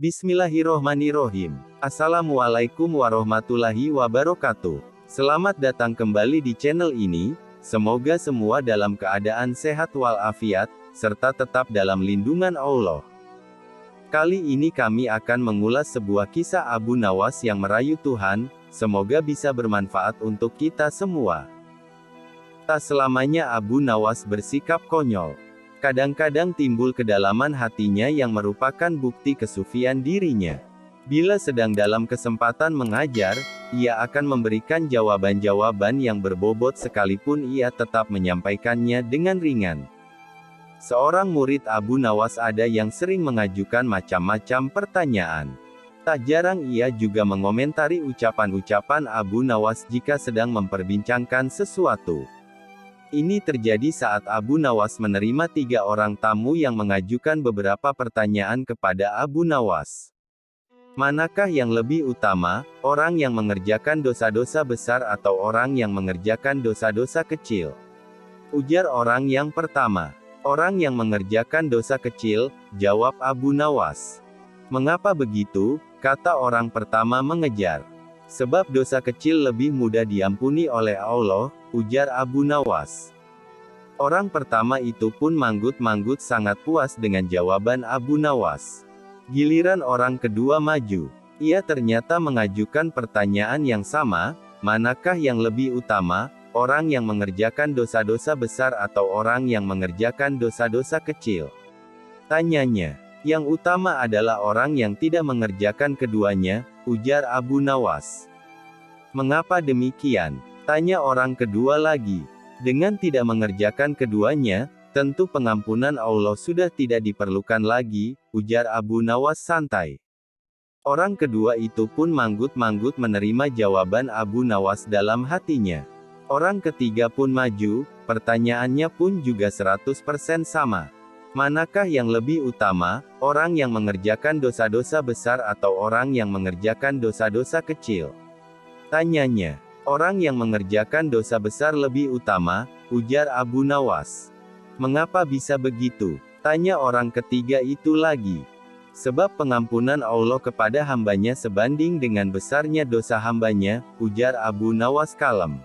Bismillahirrohmanirrohim. Assalamualaikum warahmatullahi wabarakatuh. Selamat datang kembali di channel ini. Semoga semua dalam keadaan sehat walafiat, serta tetap dalam lindungan Allah. Kali ini kami akan mengulas sebuah kisah Abu Nawas yang merayu Tuhan. Semoga bisa bermanfaat untuk kita semua. Tak selamanya Abu Nawas bersikap konyol. Kadang-kadang timbul kedalaman hatinya yang merupakan bukti kesufian dirinya. Bila sedang dalam kesempatan mengajar, ia akan memberikan jawaban-jawaban yang berbobot sekalipun ia tetap menyampaikannya dengan ringan. Seorang murid Abu Nawas ada yang sering mengajukan macam-macam pertanyaan. Tak jarang ia juga mengomentari ucapan-ucapan Abu Nawas jika sedang memperbincangkan sesuatu. Ini terjadi saat Abu Nawas menerima 3 orang tamu yang mengajukan beberapa pertanyaan kepada Abu Nawas. Manakah yang lebih utama, orang yang mengerjakan dosa-dosa besar atau orang yang mengerjakan dosa-dosa kecil? Ujar orang yang pertama. Orang yang mengerjakan dosa kecil, jawab Abu Nawas. Mengapa begitu? Kata orang pertama mengejar. Sebab dosa kecil lebih mudah diampuni oleh Allah, ujar Abu Nawas. Orang pertama itu pun manggut-manggut sangat puas dengan jawaban Abu Nawas. Giliran orang kedua maju. Ia ternyata mengajukan pertanyaan yang sama, manakah yang lebih utama, orang yang mengerjakan dosa-dosa besar atau orang yang mengerjakan dosa-dosa kecil? Tanyanya. Yang utama adalah orang yang tidak mengerjakan keduanya, ujar Abu Nawas. Mengapa demikian? Tanya orang kedua lagi. Dengan tidak mengerjakan keduanya, tentu pengampunan Allah sudah tidak diperlukan lagi, ujar Abu Nawas santai. Orang kedua itu pun manggut-manggut menerima jawaban Abu Nawas dalam hatinya. Orang ketiga pun maju, pertanyaannya pun juga 100% sama. Manakah yang lebih utama, orang yang mengerjakan dosa-dosa besar atau orang yang mengerjakan dosa-dosa kecil? Tanyanya. Orang yang mengerjakan dosa besar lebih utama, ujar Abu Nawas. Mengapa bisa begitu? Tanya orang ketiga itu lagi. Sebab pengampunan Allah kepada hambanya sebanding dengan besarnya dosa hambanya, ujar Abu Nawas kalem.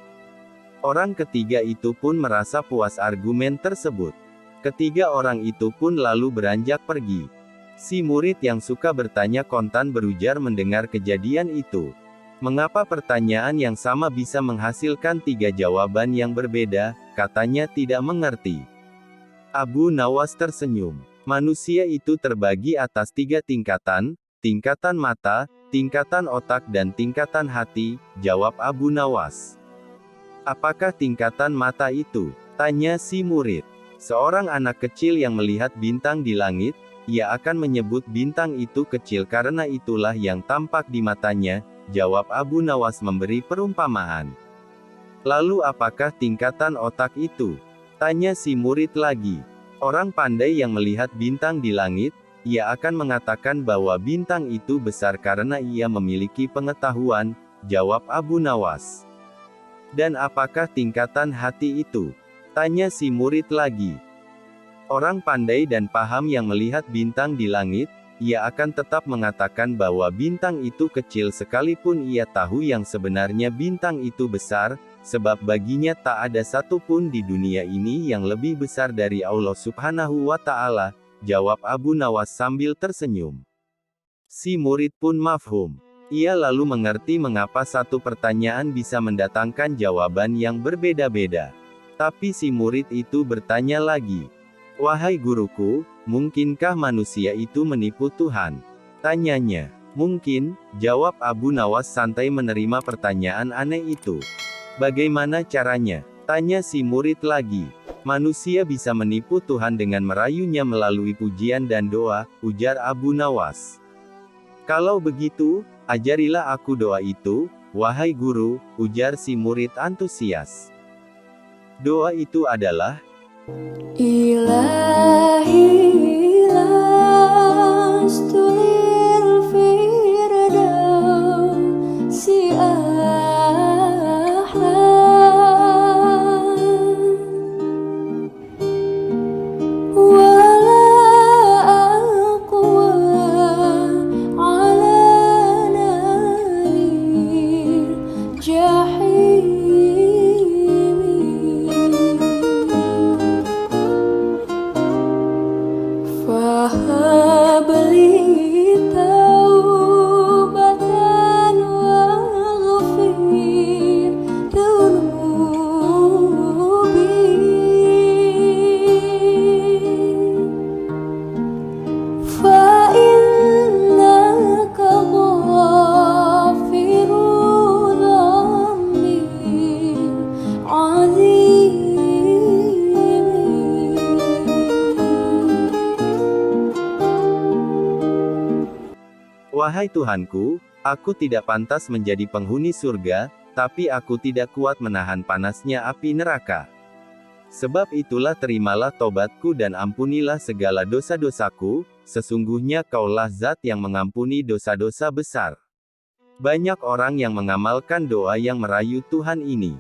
Orang ketiga itu pun merasa puas argumen tersebut. Ketiga orang itu pun lalu beranjak pergi. Si murid yang suka bertanya kontan berujar mendengar kejadian itu. Mengapa pertanyaan yang sama bisa menghasilkan 3 jawaban yang berbeda? Katanya tidak mengerti. Abu Nawas tersenyum. Manusia itu terbagi atas 3 tingkatan, tingkatan mata, tingkatan otak dan tingkatan hati, jawab Abu Nawas. Apakah tingkatan mata itu? Tanya si murid. Seorang anak kecil yang melihat bintang di langit, ia akan menyebut bintang itu kecil karena itulah yang tampak di matanya, jawab Abu Nawas memberi perumpamaan. Lalu apakah tingkatan otak itu? Tanya si murid lagi. Orang pandai yang melihat bintang di langit, ia akan mengatakan bahwa bintang itu besar karena ia memiliki pengetahuan, jawab Abu Nawas. Dan apakah tingkatan hati itu? Tanya si murid lagi. Orang pandai dan paham yang melihat bintang di langit, ia akan tetap mengatakan bahwa bintang itu kecil sekalipun ia tahu yang sebenarnya bintang itu besar, sebab baginya tak ada satupun di dunia ini yang lebih besar dari Allah Subhanahu wa Ta'ala, jawab Abu Nawas sambil tersenyum. Si murid pun mafhum. Ia lalu mengerti mengapa satu pertanyaan bisa mendatangkan jawaban yang berbeda-beda. Tapi si murid itu bertanya lagi. Wahai guruku, mungkinkah manusia itu menipu Tuhan? Tanyanya. Mungkin, jawab Abu Nawas santai menerima pertanyaan aneh itu. Bagaimana caranya? Tanya si murid lagi. Manusia bisa menipu Tuhan dengan merayunya melalui pujian dan doa, ujar Abu Nawas. Kalau begitu, ajarilah aku doa itu, wahai guru, ujar si murid antusias. Doa itu adalah, Ilahi lastu lil firdausi Wahai Tuhanku, aku tidak pantas menjadi penghuni surga, tapi aku tidak kuat menahan panasnya api neraka. Sebab itulah terimalah tobatku dan ampunilah segala dosa-dosaku, sesungguhnya Kaulah Zat yang mengampuni dosa-dosa besar. Banyak orang yang mengamalkan doa yang merayu Tuhan ini.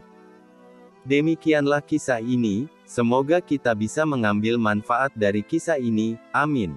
Demikianlah kisah ini, semoga kita bisa mengambil manfaat dari kisah ini, amin.